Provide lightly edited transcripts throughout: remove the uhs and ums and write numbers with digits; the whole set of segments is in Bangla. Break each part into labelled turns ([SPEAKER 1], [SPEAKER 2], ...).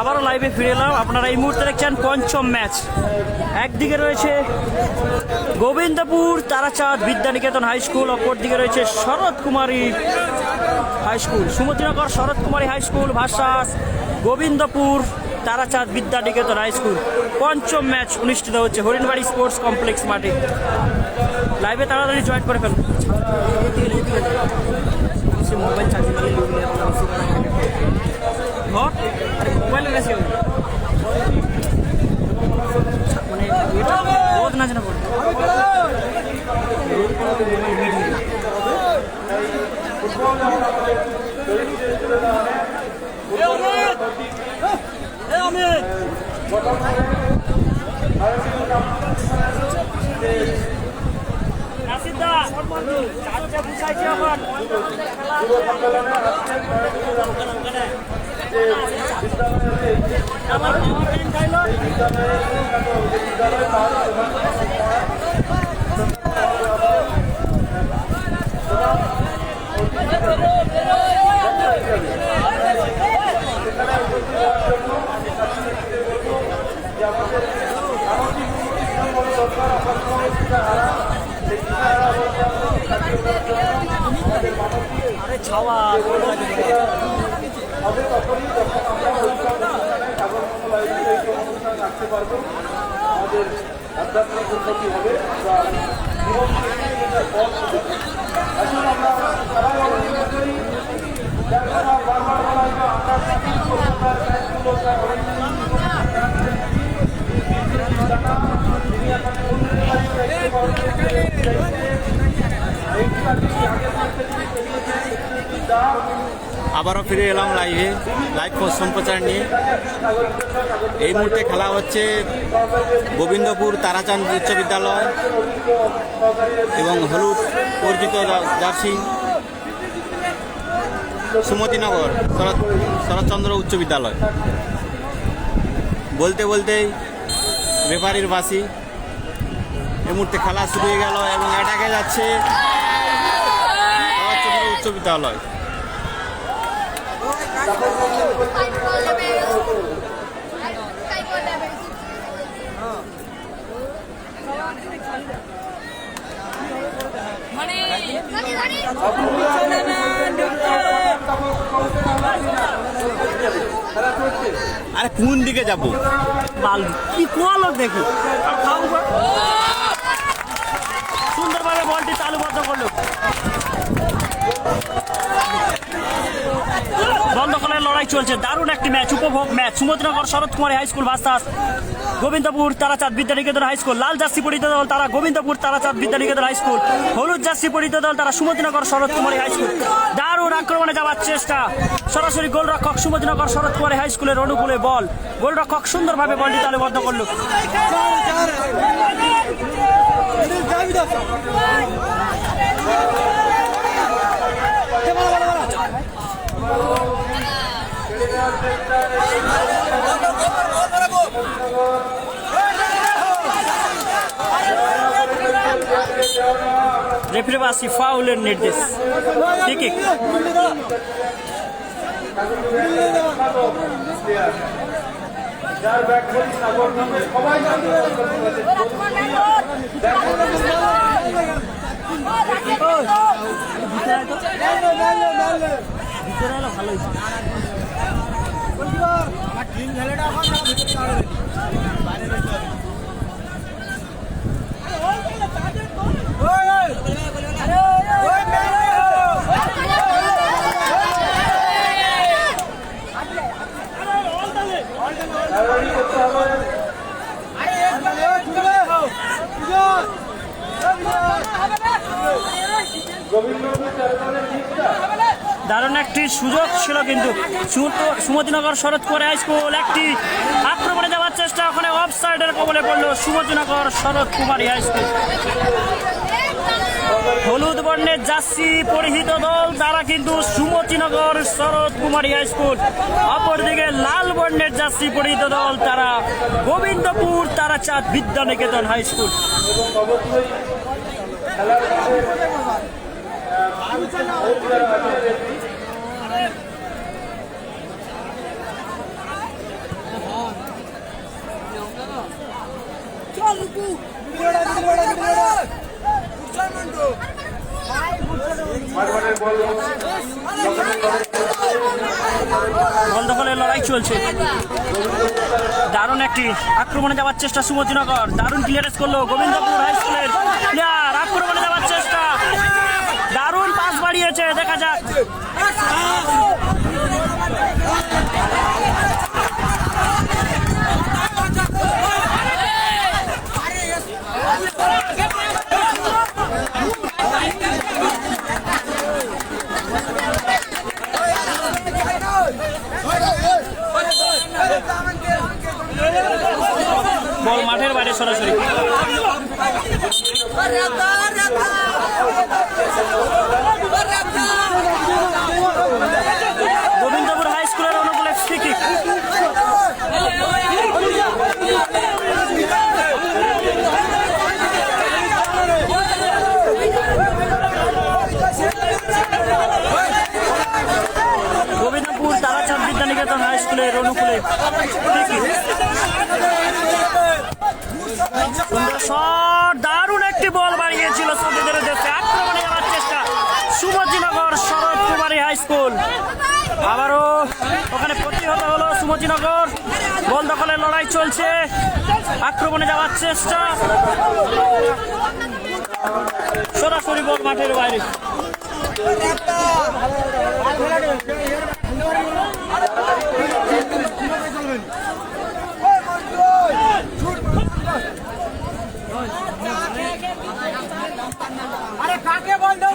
[SPEAKER 1] আবারও লাইভে ফিরে এলাম। আপনারা এই মুহূর্তে দেখছেন পঞ্চম ম্যাচ। একদিকে রয়েছে গোবিন্দপুর তারাচাঁদ বিদ্যানিকেতন হাই স্কুল, অপর দিকে রয়েছে Sarat Kumari high school, Sumatinagar Sarat Kumari high school versus Gobindapur Tarachand Vidyaniketan high school. পঞ্চম ম্যাচ অনুষ্ঠিত হচ্ছে হরিণবাড়ি স্পোর্টস কমপ্লেক্স মাঠে। লাইভে তাড়াতাড়ি জয়েন করে ফেলুন। মোবাইল চার্জ মোবাইলের কাছে মানে বহুত না জানা পড়ে আরে ছাওয়া
[SPEAKER 2] রাখতে পারবো, আমাদের আধ্যাত্মিক উন্নতি হবে। আসলে আমরা সবাই অবলম্বন করি, বারবার বলা হয়
[SPEAKER 3] আবারও ফিরে এলাম লাইভ সম্প্রচার নিয়ে। এই মুহূর্তে খেলা হচ্ছে গোবিন্দপুর তারাচাঁদ উচ্চ বিদ্যালয় এবং হলুদ অর্জিত জার্সি সুমতিনগর শরৎচন্দ্র উচ্চ বিদ্যালয়। বলতে বলতেই রেফারির বাসি। এই মুহূর্তে খেলা শুরু হয়ে গেল এবং অ্যাটাকে যাচ্ছে শরৎচন্দ্র উচ্চ বিদ্যালয়। আরে কোন দিকে যাবো
[SPEAKER 1] কি কোয়ালো দেখি সুন্দরভাবে বলটি তালুবদ্ধ করলো। বন্ধকলের লড়াই চলছে, দারুণ একটি ম্যাচ, উপভোগ match. Sumatinagar Sarat Kumari high school versus Gobindapur Tarachand Vidyaniketan high school. লাল জার্সি পরিহিত দল তারা গোবিন্দপুর তারাচাঁদ বিদ্যানিকেতন হাই স্কুল, হলুদ জার্সি পরিহিত দল তারা সুমতিনগর শরৎ কুমারী হাই স্কুল। দারুণ আক্রমণে যাওয়ার চেষ্টা, সরাসরি গোলরক্ষক সুমতিনগর শরৎ কুমারী হাই স্কুলের অনুকূলে বল, গোলরক্ষক সুন্দরভাবে বলটি তালুবদ্ধ করল। রেফারি বাসি ফাউলের নির্দেশ। ঠিক ভালোই দারুণ একটি সুযোগ ছিল, কিন্তু সুমতিনগর শরৎ কুমারী হাই স্কুল একটি আক্রমণে যাওয়ার চেষ্টা, ওখানে অফ সাইডের কবলে পড়লো সুমতিনগর শরৎ কুমারী হাই স্কুল। হলুদ বর্ণের জার্সি পরিহিত দল তারা কিন্তু সুমতিনগর শরৎ কুমারী হাই স্কুল, অপরদিকে লাল বর্ণের জার্সি পরিহিত দল তারা গোবিন্দপুর তারাচাঁদ বিদ্যানিকেতন হাই স্কুল। বল দখলের লড়াই চলছে। দারুণ একটি আক্রমণে যাওয়ার চেষ্টা সুমতিনগর, দারুণ ক্লিয়ারেন্স করলো গোবিন্দপুর হাই স্কুলের প্লেয়ার, আক্রমণে যাওয়ার চেষ্টা, দারুণ পাস বাড়িয়েছে, দেখা যাক। বল মাঠের বাইরে সরাসরি। গোবিন্দপুর হাই স্কুলের অনুকূলে free kick. Gobindapur Tarachand Vidyaniketan high স্কুলের অনুকূলে ফ্রি কিক। সুন্দর শট, দারুণ একটি বল বাড়িয়েছিল সৌদিদের দেশে, আক্রমণে যাওয়ার চেষ্টা সুমতিনগর শরৎ কুমারী হাই স্কুল। আবারও ওখানে প্রতিহত হলো সুমতিনগর, বল দখলের লড়াই চলছে, আক্রমণে যাওয়ার চেষ্টা, সরাসরি বল মাঠের বাইরে।
[SPEAKER 4] আরে কাকে বল দাও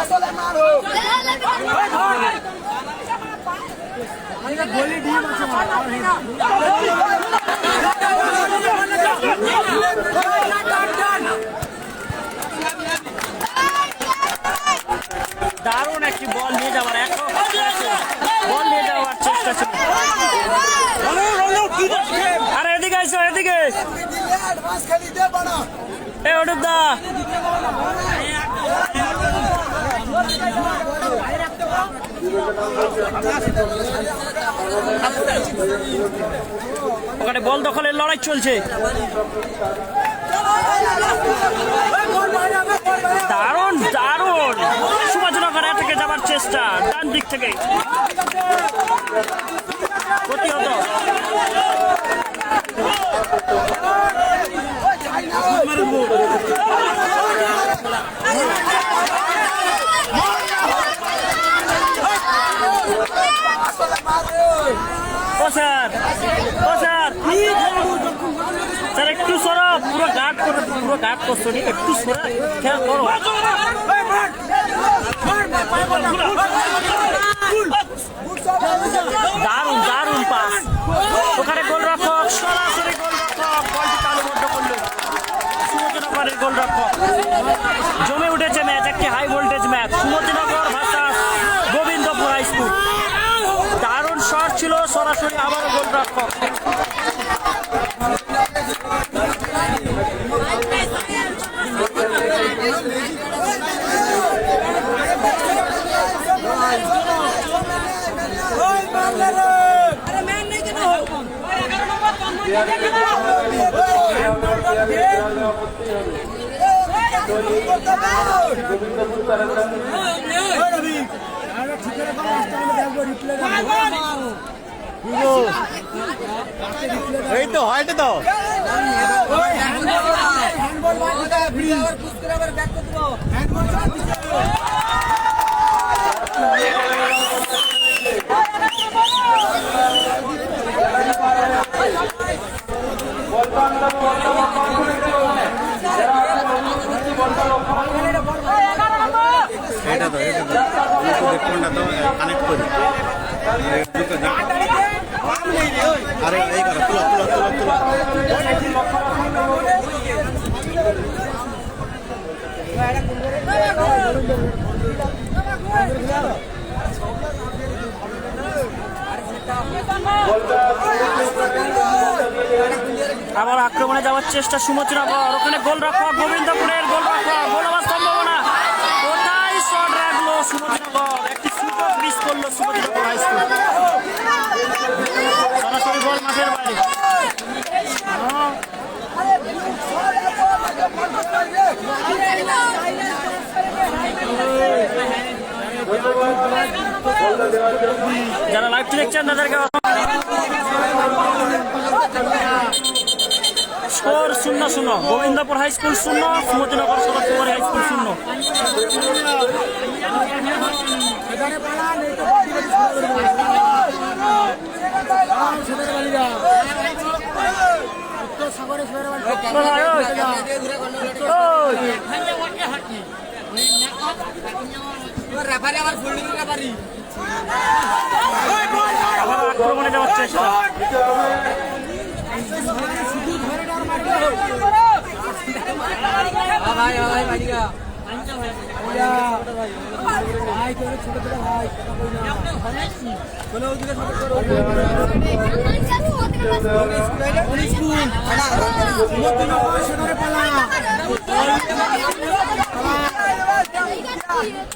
[SPEAKER 4] আসলে মারো গোলি ডিম আছে
[SPEAKER 1] দারুণ একটি বল নিয়ে যাওয়ার, বল নিয়ে যাওয়ার চেষ্টা ছিল। আরে এদিকে আইসো, এদিকে এ ওটুক দা, ওখানে বল দখলের লড়াই চলছে। দারুণ দারুণ সুভাষনগর থেকে যাবার চেষ্টা, ডান দিক থেকে প্রতিহত। ও স্যার, ও স্যার, স্যার একটু সরা, পুরো গার্ড করে, পুরো গার্ড করছো নি, একটু সরা খেয়াল করো। দারুণ দারুণ পাস, ওখানে গোলরক্ষক সরাসরি গোলরক্ষক বলটি তালুবদ্ধ করলো সুমতিনগরের গোলরক্ষক। জমে উঠেছে ম্যাচ, একটি high voltage match, Sumatinagar versus Gobindapur high school. দারুণ শট ছিল, সরাসরি আবারও গোলরক্ষক।
[SPEAKER 3] এই তো হয়তো তো এটা তো দেখুনটা তো কানেক্ট করি। আরে এই করো, তুলো তুলো তুলো তুলো।
[SPEAKER 1] আবার আক্রমণে যাওয়ার চেষ্টা সুমতিনগর, ওখানে গোলরক্ষক গোবিন্দপুরের গোলরক্ষক, গোল হওয়ার সম্ভাবনা, কোথায় শট রাখলো সুমতিনগর, একটি সুযোগ মিস করলো সুমতিনগর হাই স্কুল। সরাসরি বল মাঠের বাইরে। যারা লাইভটি দেখছেন তাদেরকে score 0-0। Gobindapur high school 0, Sumatinagar Sarat Kumari high school 0। আবার আক্রমণে যাওয়ার চেষ্টা।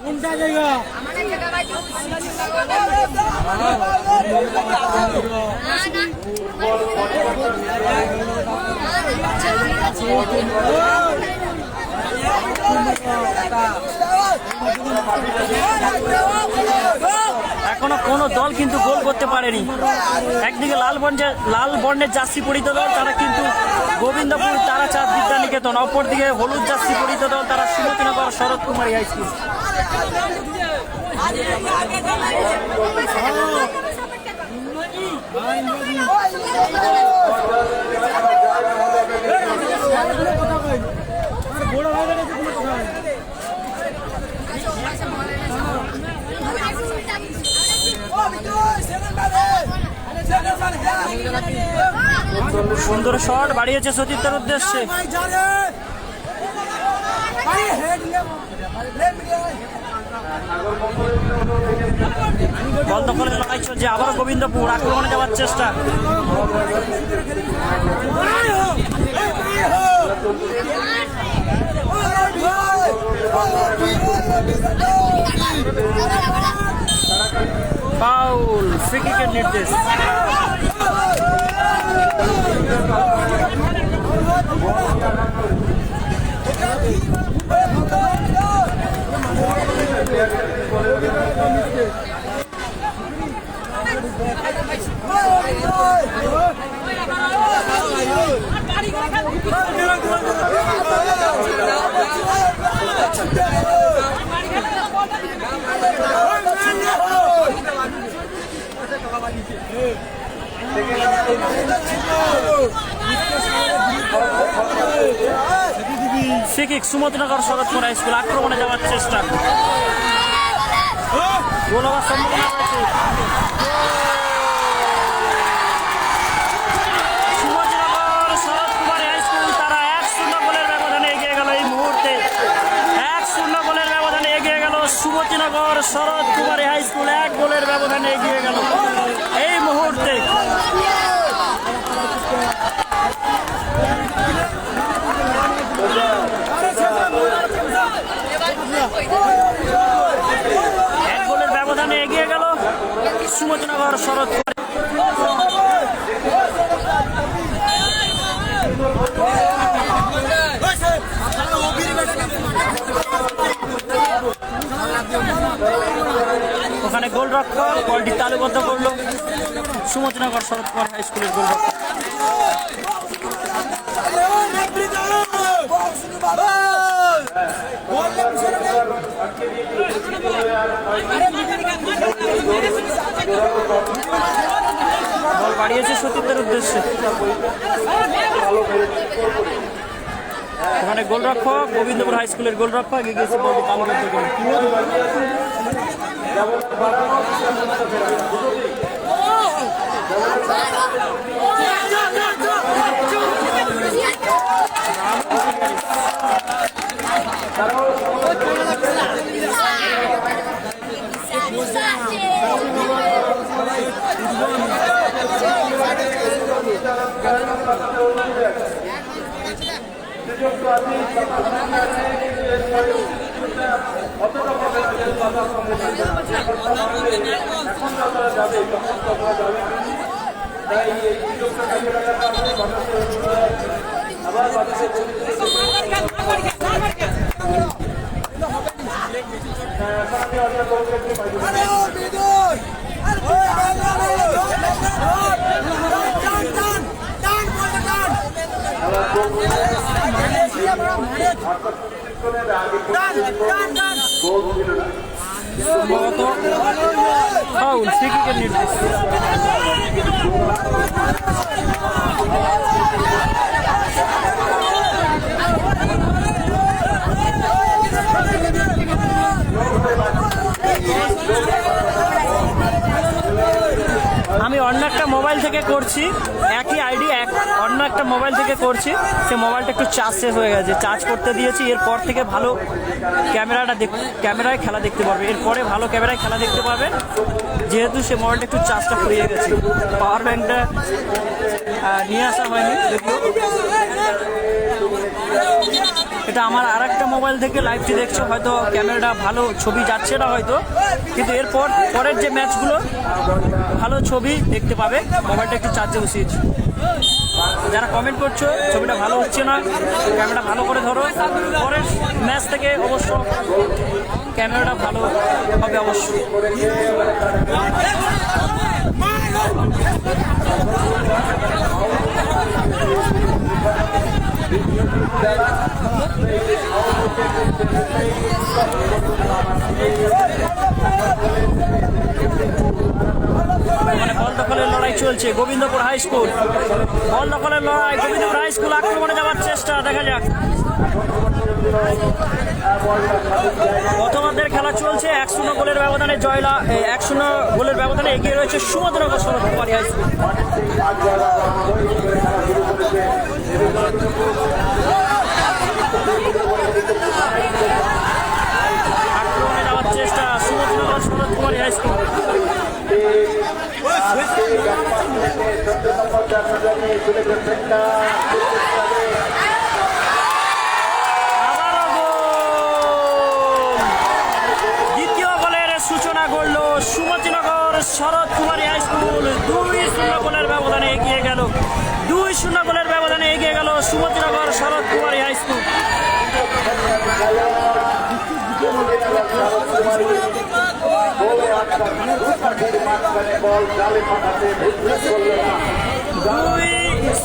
[SPEAKER 4] কোনটা জায়গা
[SPEAKER 1] এখনো কোনো দল কিন্তু গোল করতে পারেনি। একদিকে লাল বর্ণের জার্সি পরিহিত দল, তারা কিন্তু গোবিন্দপুর তারাচাঁদ বিদ্যানিকেতন, অপরদিকে হলুদ জার্সি পরিহিত দল, তারা সুমতিনগর শরৎ কুমারী হাই স্কুল। সুন্দর শট বাড়িয়েছে সতীর্থের উদ্দেশ্যে। বল দখলের লড়াই চলছে, আবার গোবিন্দপুর আক্রমণে যাওয়ার চেষ্টা। ফাউল, ফ্রি কিকের নির্দেশ। Free kick, Sumatinagar Sarat Kumari high school আক্রমণে যাওয়ার চেষ্টা। গোল হওয়ার সম্ভাবনা রয়েছে। সুমতিনগর শরৎ কুমারী হাই স্কুল তারা 1-0 গোলের ব্যবধানে এগিয়ে গেল। এই মুহূর্তে 1-0 গোলের ব্যবধানে এগিয়ে গেল সুমতিনগর শরৎ কুমারী হাই স্কুল, 1 গোলের ব্যবধানে এগিয়ে গেল এই মুহূর্তে। এক গোলের ব্যবধানে এগিয়ে গেল সুমতিনগর শরৎ কুমারী। ওখানে গোলরক্ষক বলটি তালুবদ্ধ করলো সুমতিনগর শরৎ কুমারী হাই স্কুলের গোলরক্ষক। বল বাড়িয়েছে সতীর্থের উদ্দেশ্যে। ওখানে গোলরক্ষক গোবিন্দপুর হাই স্কুলের গোলরক্ষক এগিয়ে গিয়েছে বলটি তালুবদ্ধ করে।
[SPEAKER 4] আরে ও বিদুর ওই টান টান টান বলটা টান টান টান টান
[SPEAKER 1] সম্ভবত ফাউল, ফ্রি কিকের নির্দেশ। আমি অন্য একটা মোবাইল থেকে করছি, একই আইডি অন্য একটা মোবাইল থেকে করছি। সে মোবাইলটা একটু চার্জ শেষ হয়ে গেছে, চার্জ করতে দিয়েছি। এরপর থেকে ভালো ক্যামেরায় খেলা দেখতে পারবে, এরপরে ভালো ক্যামেরায় খেলা দেখতে পারবেন, যেহেতু সে মোবাইলটা একটু চার্জটা ফুরিয়ে গেছে। পাওয়ার ব্যাঙ্কটা নিয়ে আসা হয়নি, দেখুন এটা আমার আর একটা মোবাইল থেকে লাইভটি দেখছো, হয়তো ক্যামেরাটা ভালো ছবি যাচ্ছে না হয়তো, কিন্তু এরপর পরের যে ম্যাচগুলো ভালো ছবি দেখতে পাবে। মোবাইলটা একটু চার্জে বসিয়েছি। যারা কমেন্ট করছো ছবিটা ভালো হচ্ছে না, ক্যামেরাটা ভালো করে ধরো, পরের ম্যাচ থেকে অবশ্য ক্যামেরাটা ভালো হবে অবশ্যই। মানে বল দখলের লড়াই চলছে গোবিন্দপুর হাই স্কুল, বল দখলের লড়াই গোবিন্দপুর হাই স্কুল, আক্রমণে যাওয়ার চেষ্টা, দেখা যাক। প্রথমার্ধের খেলা চলছে, 1-0 গোলের ব্যবধানে 1-0 গোলের ব্যবধানে এগিয়ে রয়েছে সুমতিনগর শরৎ কুমারী হাই স্কুল। আক্রমণে যাওয়ার চেষ্টা সুমতিনগর শরৎ কুমারী হাই স্কুল। দ্বিতীয় গোলের সূচনা করল সুমতিনগর শরৎ কুমারী হাই স্কুল। 2-0 গোলের ব্যবধানে এগিয়ে গেল, 2-0 গোলের ব্যবধানে এগিয়ে গেল সুমতিনগর শরৎ কুমারী হাই স্কুল। দুই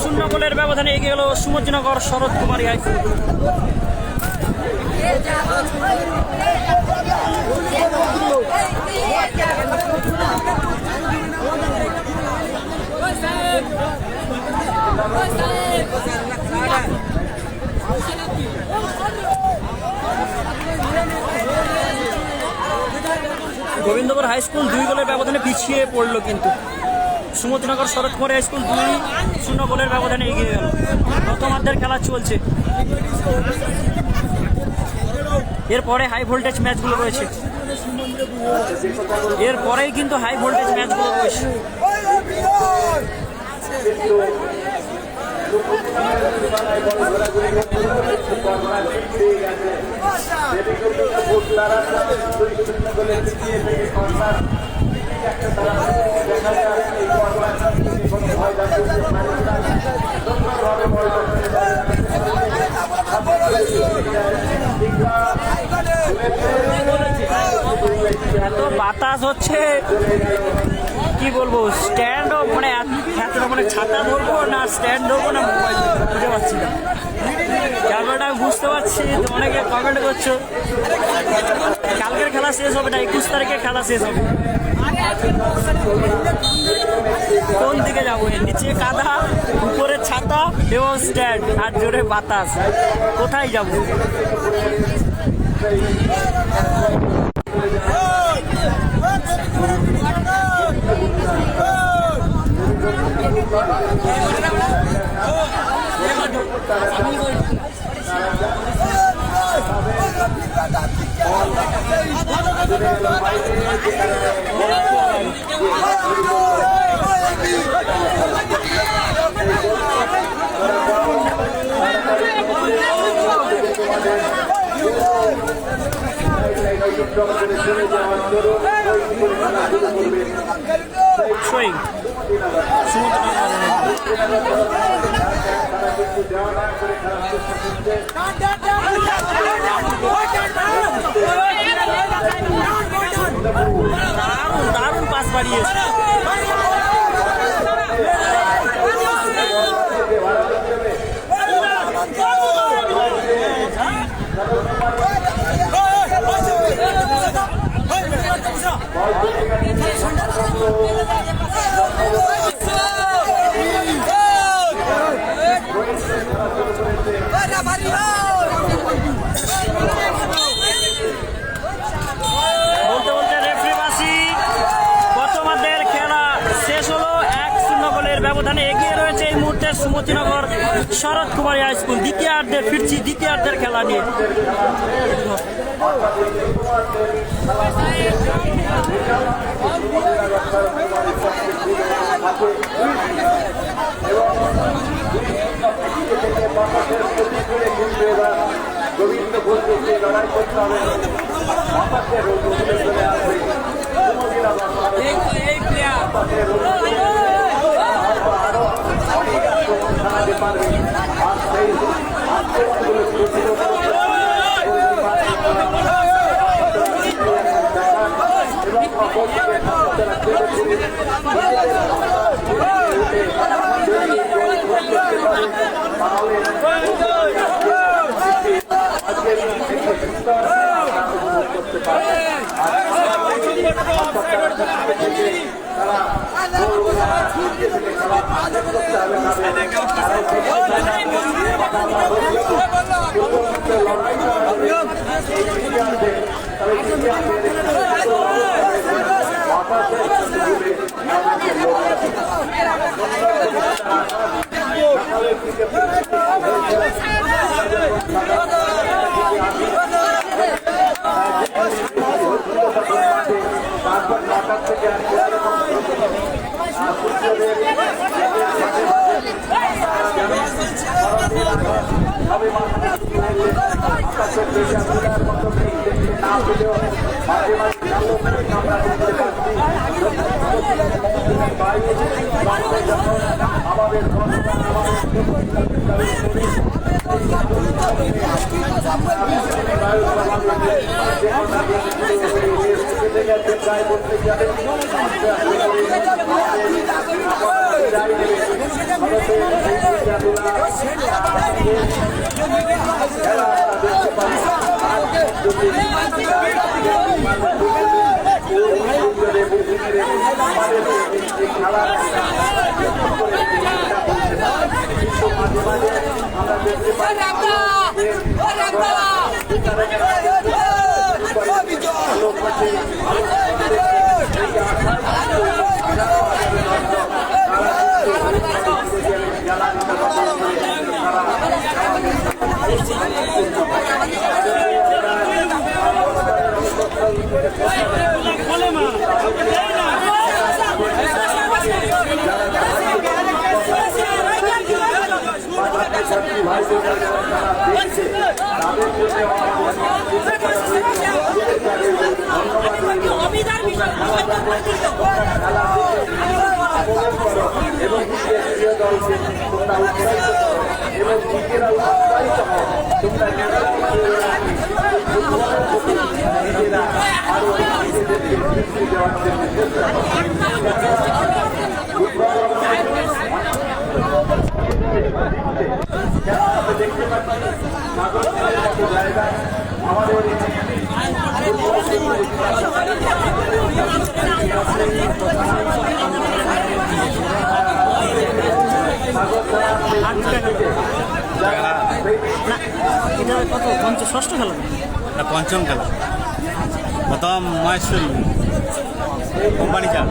[SPEAKER 1] 0 গোলের ব্যবধানে এগিয়ে গেল Sumatinagar Sarat Kumari high school. Gobindapur high school 2 গোলের ব্যবধানে পিছিয়ে পড়লো, কিন্তু সুমতিনগর শরৎ কুমারী হাই স্কুল 2-0 গোলের ব্যবধানে এগিয়ে গেল। প্রথমার্ধের খেলা চলছে, এরপরে হাই ভোল্টেজ ম্যাচগুলো রয়েছে, এরপরেই কিন্তু হাই ভোল্টেজ ম্যাচগুলো রয়েছে। এত বাতাস হচ্ছে কি বলবো, স্ট্যান্ড মানে এতটা মানে ছাতা ধরবো না স্ট্যান্ড ধরবো না মোবাইল, বুঝতে পারছি না। ক্যামেরাটা আমি বুঝতে পারছি, তো অনেকে কমেন্ট করছো। কালকের খেলা শেষ হবে না, 21 তারিখে খেলা শেষ হবে। কোন দিকে যাবো? নিচে কাদা, উপরে ছাতা এবং স্ট্যান্ড, আর জোরে বাতাস, কোথায় যাবো? বাড়িয়েছে। বলতে বলতে রেফারি বাসি প্রথমার্ধের খেলা শেষ হলো। 1-0 গোলের ব্যবধানে এগিয়ে রয়েছে এই মুহূর্তে সুমতিনগর শরৎ কুমারী হাই স্কুল। দ্বিতীয়ার্ধে ফিরছি, দ্বিতীয়ার্ধের খেলা নিয়ে।
[SPEAKER 2] গোবিন্দ ঘোষকে লড়াই করতে হবে। আকাশের চলে আসবে জানাতে পারবে। আর সেই
[SPEAKER 1] ষষ্ঠ খেলা,
[SPEAKER 3] পঞ্চম খেলা। প্রথম মহেশ্বরী কোম্পানি চাল,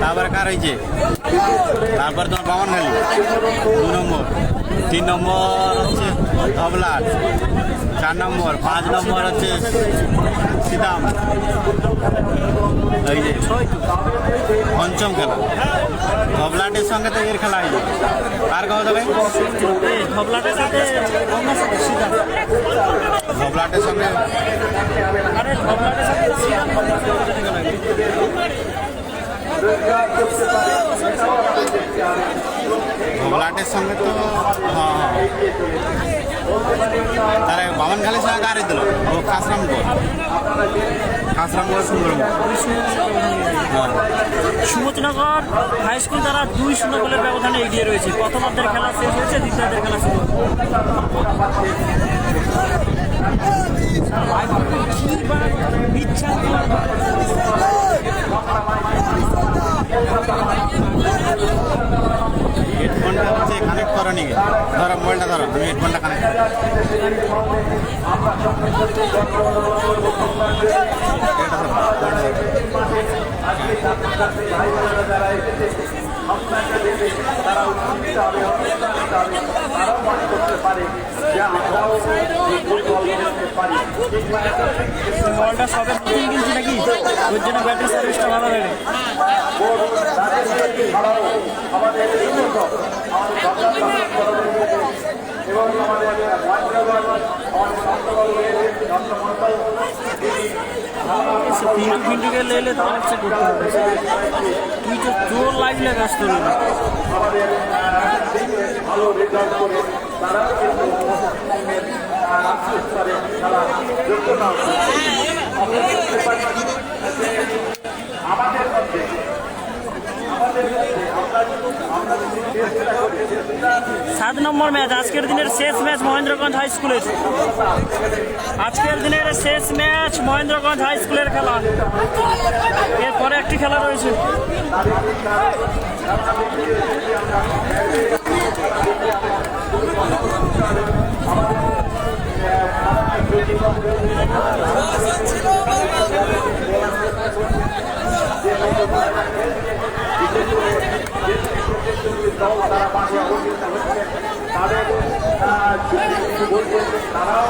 [SPEAKER 3] তারপরে কার হয়েছে, তারপরে তোমার বামনখালি 2 নম্বর, 3 নম্বর হচ্ছে ধবলাট, 4 নম্বর, 5 নম্বর হচ্ছে সীতাম। এই যে পঞ্চম খেলা। ধবলাটের সঙ্গে তো এর খেলা হয়েছে। কার কথা হবে?
[SPEAKER 1] ধবলাটের সাথে
[SPEAKER 3] ধবলাটের সঙ্গে ধবলাটের সঙ্গে তো হ্যাঁ, তাহলে বামনখালির সঙ্গে কার দিল ও কাসরামপুর। খাসরামপুর সুন্দরবন।
[SPEAKER 1] সুমতিনগর হাই স্কুল তারা 2-0 গোলের ব্যবধানে এগিয়ে রয়েছে। প্রথমার্ধের খেলা শেষ হয়েছে, দ্বিতীয়ার্ধের খেলা শুরু
[SPEAKER 3] হেডফোনটা হচ্ছে কানেক্ট করা নিয়ে ধরো মোবাইলটা ধরো, আমি হেডফোনটা কানেক্ট করি।
[SPEAKER 1] বলটা সবে নতুন কিনছি নাকি, ওর জন্য ব্যাটারি সার্ভিসটা ভালো লাগে।
[SPEAKER 2] এবং আমাদের
[SPEAKER 1] পিন্টুকে লেলে তাহলে হচ্ছে করতে হবে, তুই তো তোর লাগলে ব্যস্ত রইল।
[SPEAKER 2] আমাদের ভালো রেজাল্ট করে তারা কিন্তু রাষ্ট্রীয় স্তরে তারা যোগ্যতা আমরা দেখতে পাচ্ছি আমাদের মধ্যে আমরা যদি চেষ্টা করি
[SPEAKER 1] 7 নম্বর ম্যাচ, আজকের দিনের শেষ ম্যাচ মহেন্দ্রগঞ্জ হাই স্কুলের। আজকের দিনের শেষ ম্যাচ মহেন্দ্রগঞ্জ হাই স্কুলের খেলা, এরপরে একটি খেলা রয়েছে।
[SPEAKER 2] তারা পাশে অবস্থিত হচ্ছে তাদের বলছেন, তারাও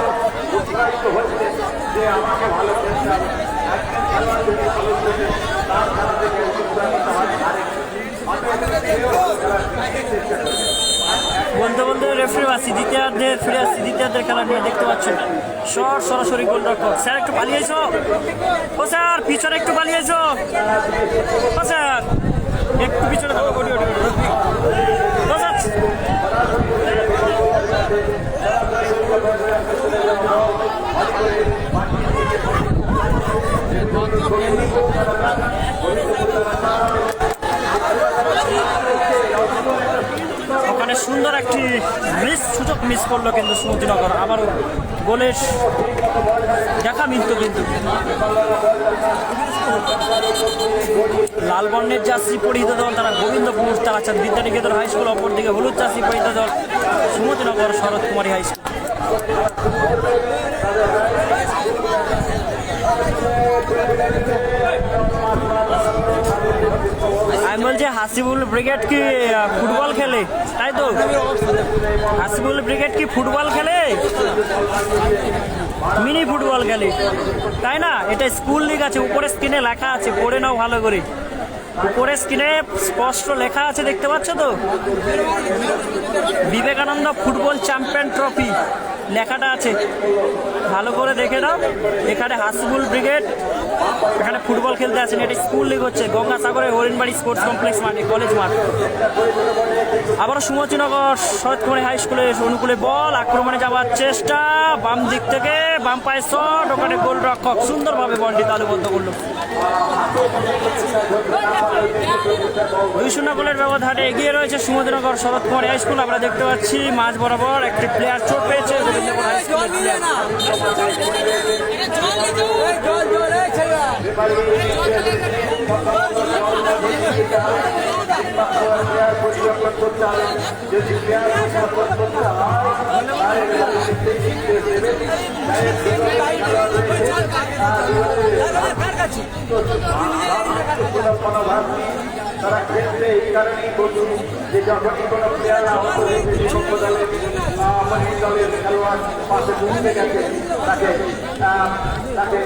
[SPEAKER 2] উৎসাহিত হচ্ছে যে আমাকে ভালো খেলতে হবে। একজন খেলোয়াড় যদি ভালো খেলে তার খেলা থেকে উৎসাহিত হয়
[SPEAKER 1] বলতে বলতে রেফারি আসছি, দ্বিতীয়ার্ধে ফিরে আসছি। দ্বিতীয়ার্ধের খেলা নিয়ে দেখতে পাচ্ছেন শট সরাসরি গোলরক্ষক। স্যার একটু পালিয়েছো, ও স্যার পিছনে একটু পালিয়েছো, ও স্যার একটু পিছনে থাকো, ওটি ওটি ও স্যার। ওখানে সুন্দর একটি সুযোগ মিস করলো কিন্তু সুমতিনগর, আবার গোলের দেখা মিলত কিন্তু। লাল বর্ণের জার্সি পরিহিত দল তারা গোবিন্দপুর তারাচাঁদ বিদ্যানিকেতন হাই স্কুল, অপরদিকে হলুদ জার্সি পরিহিত দল সুমতিনগর শরৎ কুমারী হাই স্কুল। আমি বলছি হাসিবুল ব্রিগেড কি ফুটবল খেলে, তাই তো? হাসিবুল ব্রিগেড কি ফুটবল খেলে? মিনি ফুটবল খেলে, তাই না? এটা স্কুল লিগ আছে, উপরে স্ক্রিনে লেখা আছে, পড়ে নাও ভালো করে। উপরে স্ক্রিনে স্পষ্ট লেখা আছে, দেখতে পাচ্ছ তো? বিবেকানন্দ ফুটবল চ্যাম্পিয়ন ট্রফি লেখাটা আছে, ভালো করে দেখে নাও। এখানে হাসিবুল ব্রিগেড এখানে ফুটবল খেলতে আছেন। এটা স্কুল লিগ হচ্ছে গঙ্গাসাগরের হরিণবাড়ি স্পোর্টস কমপ্লেক্স মাঠে, কলেজ মাঠ। আবারও সুমতিনগর শরৎ কুমারী হাই স্কুলের অনুকূলে বল, আক্রমণে যাওয়ার চেষ্টা, বাম দিক থেকে বাম পায়ে শট, ওখানে গোলরক্ষক সুন্দরভাবে বলটি তালুবদ্ধ করল। 2-0 গোলের ব্যবধানে এগিয়ে রয়েছে সুমতিনগর শরৎ কুমারী হাই স্কুল। আমরা দেখতে পাচ্ছি মাঝ বরাবর একটি প্লেয়ার চোট পেয়েছে গোবিন্দপুর হাই স্কুলের প্লেয়ার।
[SPEAKER 2] পরিবর্তন করতে হবে, যদি তারা খেলছে। এই কারণেই বলছি যে যখনই কোনো প্লেয়ার দলের খেলোয়াড় পাশে বুঝতে গেছে তাকে তাকে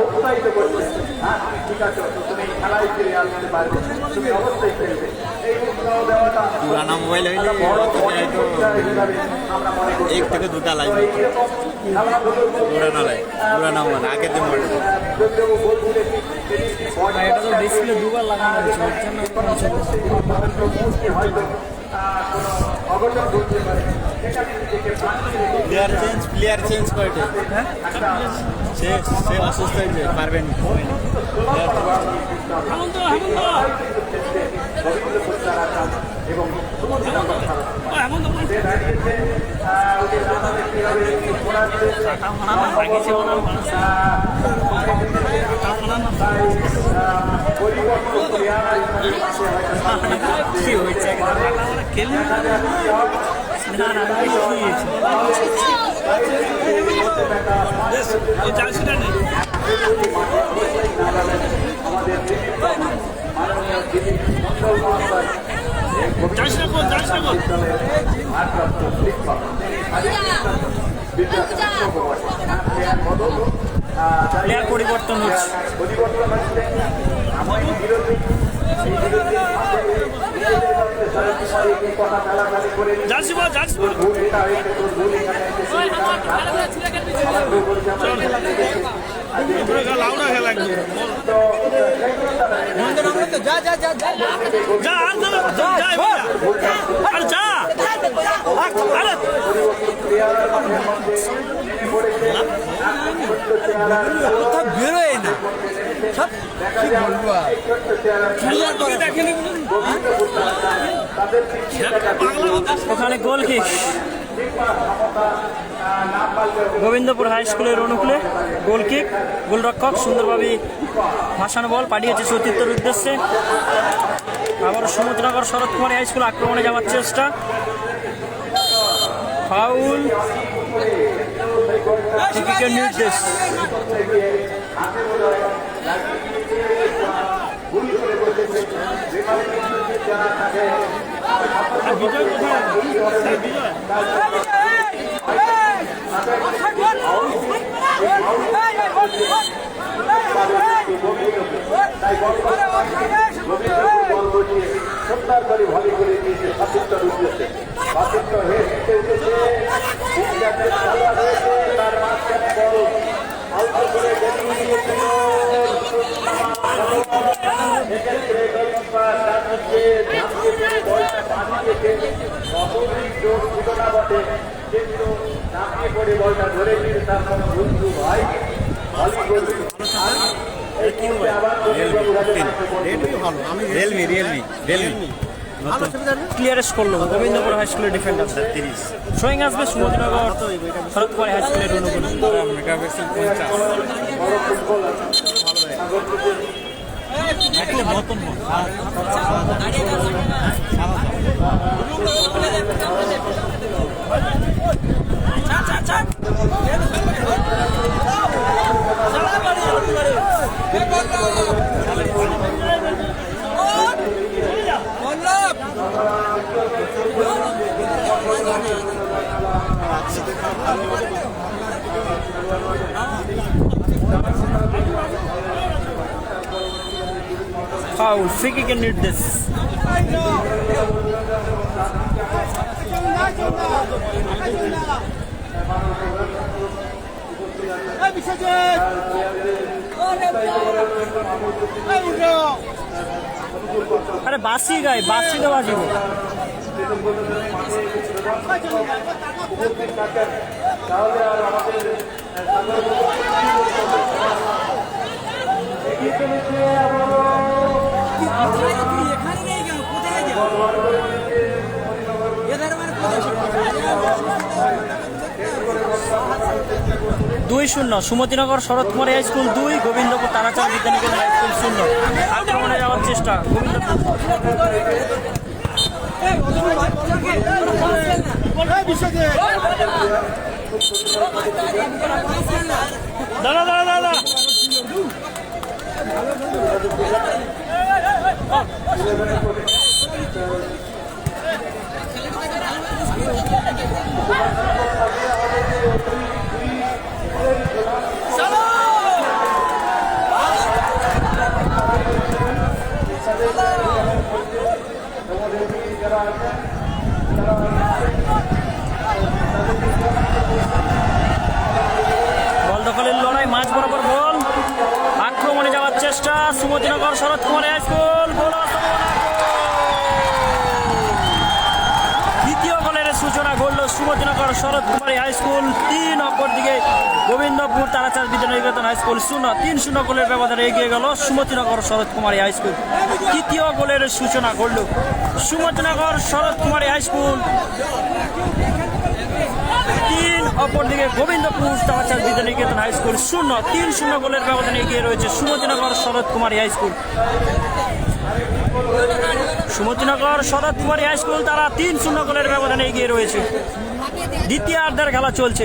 [SPEAKER 2] উৎসাহিত করছে, হ্যাঁ ঠিক আছে তুমি খেলায় ফিরে আসতে পারবে, তুমি অবশ্যই খেলবে। এই উৎসাহ দেওয়াটা
[SPEAKER 3] পুরানা মোবাইল হইলে
[SPEAKER 2] আমরা মনে করি।
[SPEAKER 3] 1 থেকে 2টা লাইভ পুরানা লাইভ, পুরানা মোবাইল আগের দিন মোবাইল।
[SPEAKER 1] এটা তো ডিসপ্লে দুবার লাগানো হয়েছে, ওর জন্য
[SPEAKER 2] হয়তো অঘটন ঘটতে পারে সেটা নিজেকে বাঁচিয়ে রেখে
[SPEAKER 3] প্লেয়ার চেঞ্জ করেছে সে অসুস্থ হয়েছে পারবেন
[SPEAKER 2] রবীন্দ্রপুর তারা চান এবং সুমতিনগর তারা দাঁড়িয়েছে ওদের আমাদের কিভাবে পড়াচ্ছে পরিবর্তন করে
[SPEAKER 1] কি হয়েছে প্লেয়ার পরিবর্তন হচ্ছে
[SPEAKER 2] পরিবর্তন হচ্ছে আমাদের বিরোধী এই বিরোধী কথা গালাগালি করে ভুল এটা হয়েছে তোর ভুল এখানে
[SPEAKER 4] বেরোয় না সব কি বলবো
[SPEAKER 1] ওখানে গোল কিক গোবিন্দপুর হাই স্কুলের অনুকূলে গোল কিক গোলরক্ষক সুন্দরভাবে ভাসানো বল পাঠিয়েছে সতীর্থের উদ্দেশ্যে। আবার সমুদ্রনগর শরৎ কুমারী হাই স্কুল আক্রমণে যাওয়ার চেষ্টা, ফাউল, নির্দেশ।
[SPEAKER 2] সুন্দর করে ভলি করে দিয়েছে সতীর্থর উদ্দেশ্যে। সতীর্থ হয়ে জিতে উঠেছে, তার মাঝখানে বল অল্প করে বেরিয়ে দিয়েছিল। এক্ষেত্রে গোলকিপার তার মধ্যে ঝাঁপিয়ে পড়ে বলটা পাঠিয়েছে। অপরিক জোর ছিল না বটে, কিন্তু ঝাঁপিয়ে পড়ে বলটা ধরে নিয়ে তার কোনো বন্ধু ভাই ভলি করবে।
[SPEAKER 1] ক্লিয়ারেস করলো গোবিন্দপুর হাই স্কুলের ডিফেন্ডার। শোয়িং আসবে সমুদ্রনগর শরৎ কুমারী হাই স্কুলের অনুকূলে। ফাউল, ফ্রি কিকের নির্দেশ। আরে বাসি গায়ে বাসি তো বাজিব।
[SPEAKER 2] তাহলে আর আমাদের এগিয়ে চলেছে
[SPEAKER 4] এখানে নেই কেন কোথায় যাও এদের মানে
[SPEAKER 1] 2-0 Sumatinagar Sarat Kumari high school 2, Gobindapur Tarachand Vidyaniketan high school 0। আক্রমণে যাওয়ার চেষ্টা দাদা দাদা দাদা বল দখলের লড়াই, মাঝ বরাবর বল, আক্রমণে যাওয়ার চেষ্টা সুমতিনগর শরৎ কুমারী হাই স্কুল। দ্বিতীয় গোলে সুমতিনগর শরৎ কুমারী হাই স্কুল 3, অপরদিকে গোবিন্দপুর তারাচাঁদ বিদ্যানিকেতন হাই স্কুল 0-3 গোলের ব্যবধানে এগিয়ে গেল সুমতিনগর শরৎ কুমারী হাই স্কুল। তৃতীয় গোলের সূচনা করল সুমতিনগর শরৎ কুমারী হাই স্কুল 3, অপরদিকে গোবিন্দপুর তারাচাঁদ বিদ্যানিকেতন হাই স্কুল 0-3 গোলের ব্যবধানে এগিয়ে রয়েছে Sumatinagar Sarat Kumari high school. Sumatinagar Sarat Kumari high school তারা 3 গোলের ব্যবধানে এগিয়ে রয়েছে। দ্বিতীয়ার্ধের খেলা চলছে।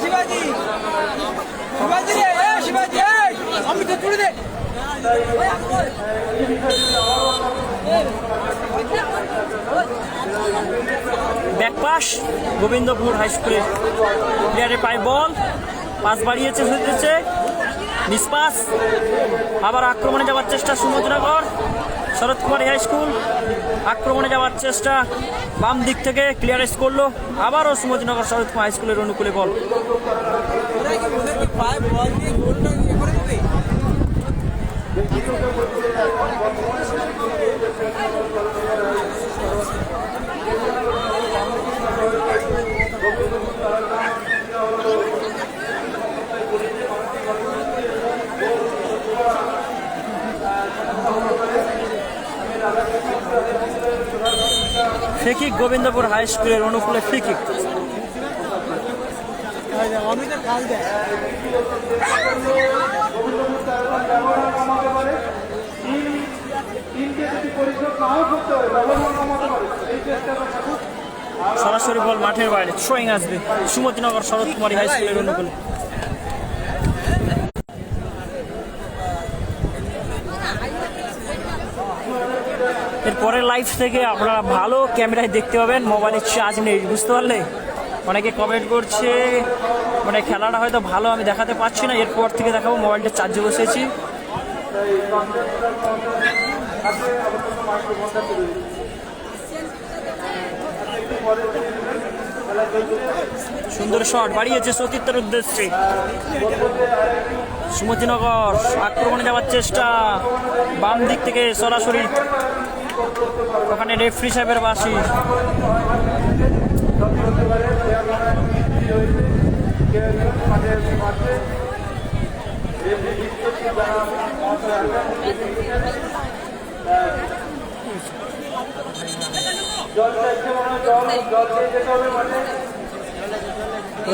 [SPEAKER 4] शिवाजी शिवाजी रे शिवाजी আমি তো তুলে দে
[SPEAKER 1] ব্যাকপাস গোবিন্দপুর হাই স্কুলের প্লেয়ারের পায়ে বল, পাস বাড়িয়েছে হয়েছে নিষ্পাস। আবার আক্রমণে যাওয়ার চেষ্টা সুমতিনগর শরৎ কুমারী হাই স্কুল, আক্রমণে যাওয়ার চেষ্টা বাম দিক থেকে ক্লিয়ারেন্স করলো। আবারও সুমতিনগর শরৎ কুমার হাই স্কুলের অনুকূলে বল।
[SPEAKER 4] পায়ে বল দিয়ে গোলটা ইয়ে করে দিবে।
[SPEAKER 1] ফ্রিকিক গোবিন্দপুর হাই স্কুলের অনুকূলে ফ্রিকিক।
[SPEAKER 4] অমিতের কাজ দেয়
[SPEAKER 1] সরাসরি বল মাঠের বাইরে থ্রোয়িং আসবে সুমতিনগর শরৎ কুমারী হাই স্কুলের অনুকূলে। এরপরের লাইভ থেকে আপনারা ভালো ক্যামেরায় দেখতে পাবেন, মোবাইলের চার্জ নেই, বুঝতে পারলে? অনেকে কমেন্ট করছে মানে খেলাটা হয়তো ভালো আমি দেখাতে পারছি না, এরপর থেকে দেখাবো। মোবাইলটা চার্জে বসেছি। সুন্দর শট বাড়িয়েছে সতীর্থের উদ্দেশ্যে সুমতিনগর। আক্রমণে যাওয়ার চেষ্টা বাম দিক থেকে সরাসরি, ওখানে রেফারি সাহেবের বাঁশি।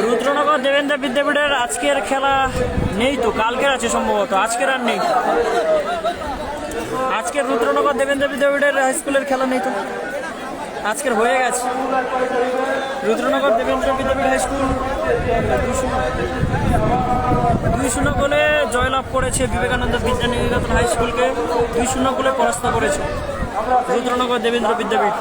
[SPEAKER 1] রুদ্রনগর দেবেন্দ্র বিদ্যাপীঠের আজকের খেলা নেই তো, কালকের আছে সম্ভবত, আজকের আর নেই। আজকের রুদ্রনগর দেবেন্দ্র বিদ্যাপীঠের হাই স্কুলের খেলা নেই তো, আজকের হয়ে গেছে। রুদ্রনগর দেবেন্দ্র বিদ্যাপীঠ হাই স্কুল 2-0 গোলে জয়লাভ করেছে বিবেকানন্দ বিদ্যানিকেতন হাই স্কুলকে, 2-0 গোলে পরাস্ত করেছে রুদ্রনগর দেবেন্দ্র বিদ্যাপীঠ।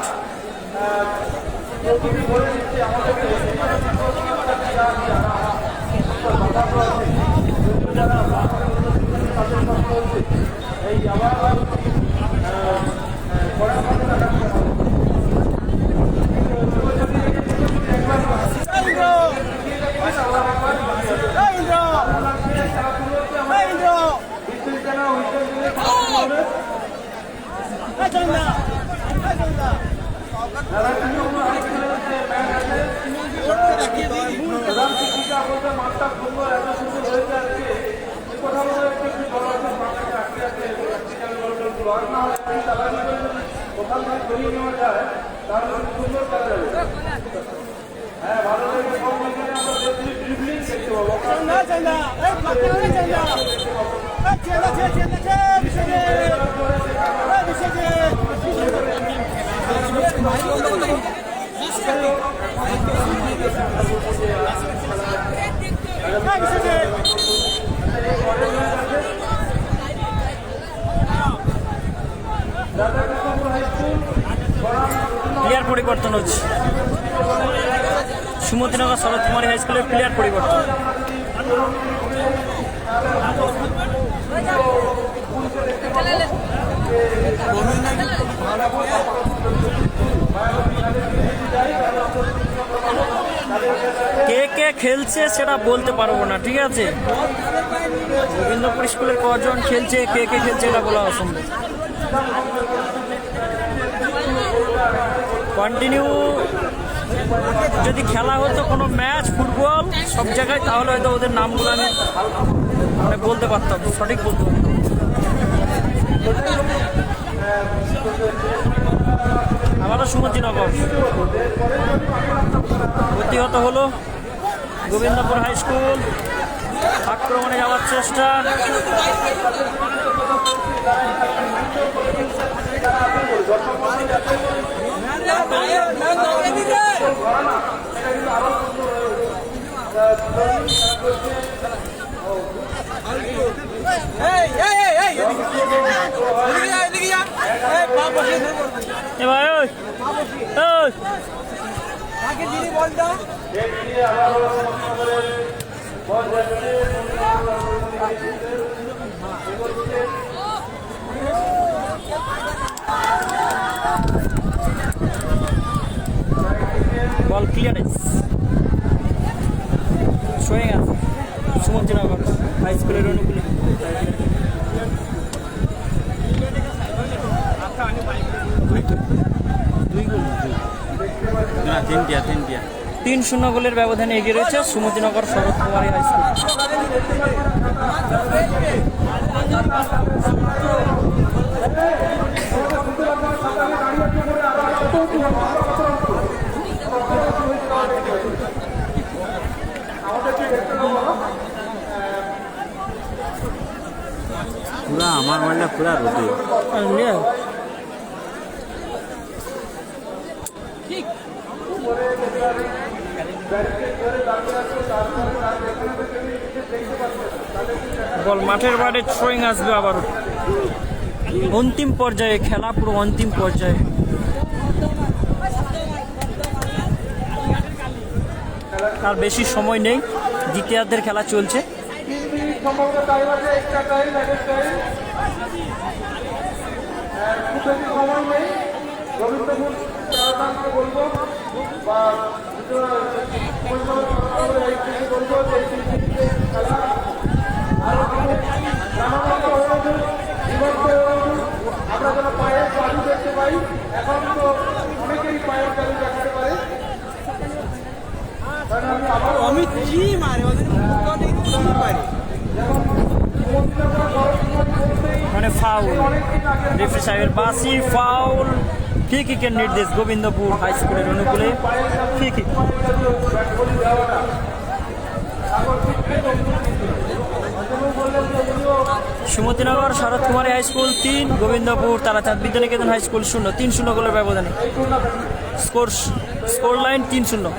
[SPEAKER 1] প্লেয়ার পরিবর্তন হচ্ছে। সুমতিনগর শরৎ কুমারী হাই স্কুলের প্লেয়ার পরিবর্তন। কে কে খেলছে সেটা বলতে পারবো না, ঠিক আছে। গোবিন্দপুর স্কুলে কজন খেলছে, কে কে খেলছে এটা বলা অসম্ভব। কন্টিনিউ যদি খেলা হতো কোনো ম্যাচ ফুটবল সব জায়গায়, তাহলে হয়তো ওদের নামগুলো আমি মানে বলতে পারতাম, সঠিক বলতে পারতাম। আবারও সুমতিনগর প্রতিহত হলো গোবিন্দপুর হাই স্কুল, আক্রমণে যাওয়ার চেষ্টা। এ ভাই ওই ওই
[SPEAKER 4] বলটা
[SPEAKER 1] বল ক্লিয়ারেন্স শোয়িং আছে সুমতিনগর হাই স্কুলের অনুকূলে।
[SPEAKER 3] না, তিনটিয়া
[SPEAKER 1] 3-0 গোলের ব্যবধানে এগিয়ে রয়েছে সুমতিনগর শরৎ কুমারী হাই স্কুল।
[SPEAKER 3] পুরা আমার মালটা পুরা রোদে।
[SPEAKER 1] বল মাঠের বাইরে থ্রোয়িং আসবে আবার। অন্তিম পর্যায়ে খেলা, পুরো অন্তিম পর্যায়ে। আর বেশি সময় নেই, দ্বিতীয়ার্ধের খেলা চলছে।
[SPEAKER 2] সম্ভবত টাইম আছে, এক্সট্রা টাইম, অ্যাডেড টাইম, খুব বেশি সময় নেই। রবীন্দ্রপুর তারাকে বলবো বা বলবো যে খেলা আরো আমরা যেন পায়ের চালু দেখতে পাই। এখন তো অনেকেরই পায়ের চালু দেখাতে পারে।
[SPEAKER 4] অমিত জি মারে ওদের পারে
[SPEAKER 1] মানে ফাউল, রেফারি সাহেবের বাসি ফাউল। ফ্রি কিকের নির্দেশ গোবিন্দপুর হাই স্কুলের অনুকূলে। Free kick. Sumatinagar Sarat Kumari high school 3, Gobindapur Tarachand Vidyaniketan high school 0। 3-0 গোলের ব্যবধানে স্কোর লাইন 3-0।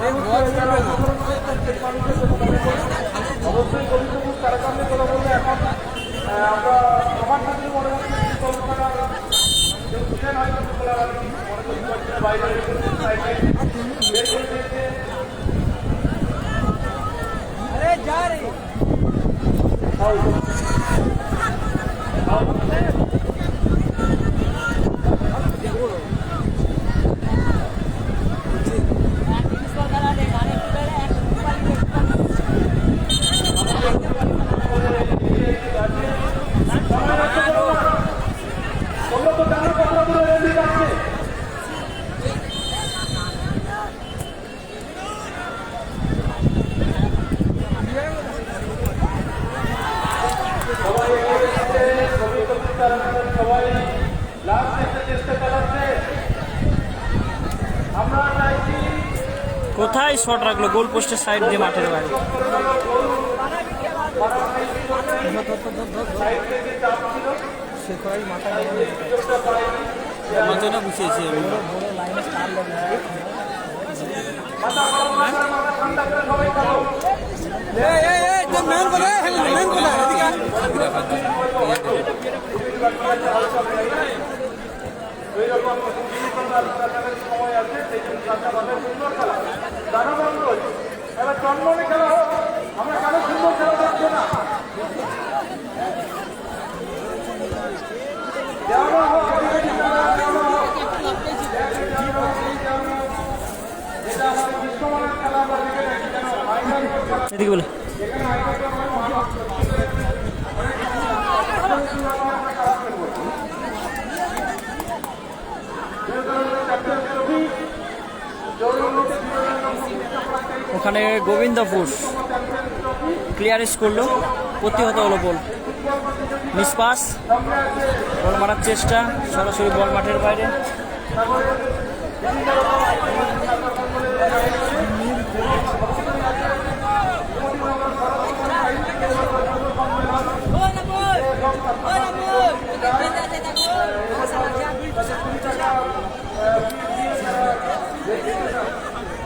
[SPEAKER 4] अरे जा रही
[SPEAKER 2] সবাই লাস্ট দেখতে চেষ্টা চালাচ্ছে। আমরা চাইছি
[SPEAKER 1] কোথায় শট রাখলো? গোল পোস্টের সাইড দিয়ে মাঠের বাইরে।
[SPEAKER 3] মাথাটা বুঝিয়েছি আমি।
[SPEAKER 4] तो मैन को ले मैन को ले
[SPEAKER 2] ওই রকম সময় আছে সেই জন্য রাস্তাঘাটে সুন্দর খেলা দেখা বন্ধ হয়েছে এবার চন্মনে খেলা হোক আমরা কেন সুন্দর খেলা দেখবো না দেওয়া হোক এটা আমাদের বিশ্বমানের খেলা আমরা দেখে দেখি কেন ফাইনাল
[SPEAKER 1] এদিকে বলে ওখানে গোবিন্দপুর ক্লিয়ারেন্স করলো, প্রতিহত হলো বল, মিস পাস, বল মারার চেষ্টা, সরাসরি বল মাঠের বাইরে।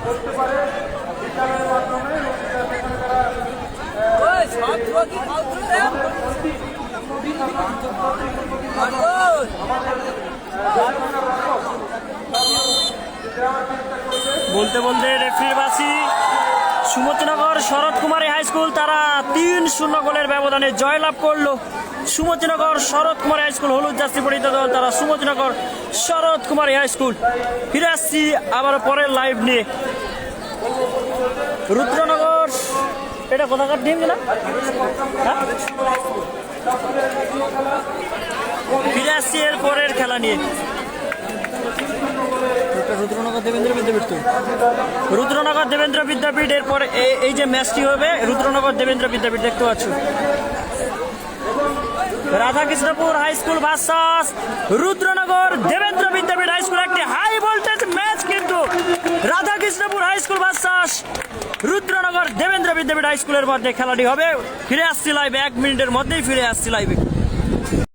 [SPEAKER 2] করতে পারে বিজ্ঞানের মাধ্যমে
[SPEAKER 1] বলতে বলতে রেফারির বাসি সুমতিনগর শরৎ কুমারী হাই স্কুল তারা 3-0 গোলের ব্যবধানে জয়লাভ করলো। সুমতিনগর শরৎ কুমারী হাই স্কুল হলুদ জার্সি পরিহিত দল তারা সুমতিনগর শরৎ কুমারী হাই স্কুল। ফিরে আসছি আবার পরের লাইভ নিয়ে। রুদ্রনগর এটা কোথাকার টিম না? হ্যাঁ, ফিরে আসছি এর পরের খেলা নিয়ে। রুদ্রনগর দেবেন্দ্র বিদ্যাপীঠ, তো রুদ্রনগর দেবেন্দ্র বিদ্যাপীঠ এরপরে এই যে ম্যাচটি হবে রুদ্রনগর দেবেন্দ্র বিদ্যাপীঠ দেখতে পাচ্ছ। Radhakrishnapur high school versus Rudranagar Debendra Vidyapith high school, একটি হাই ভোল্টেজ ম্যাচ কিন্তু Radhakrishnapur high school versus Rudranagar Debendra Vidyapith high স্কুলের মধ্যে খেলাটি হবে। ফিরে আসছি লাইভে, 1 মিনিটের মধ্যেই ফিরে আসছি লাইভে।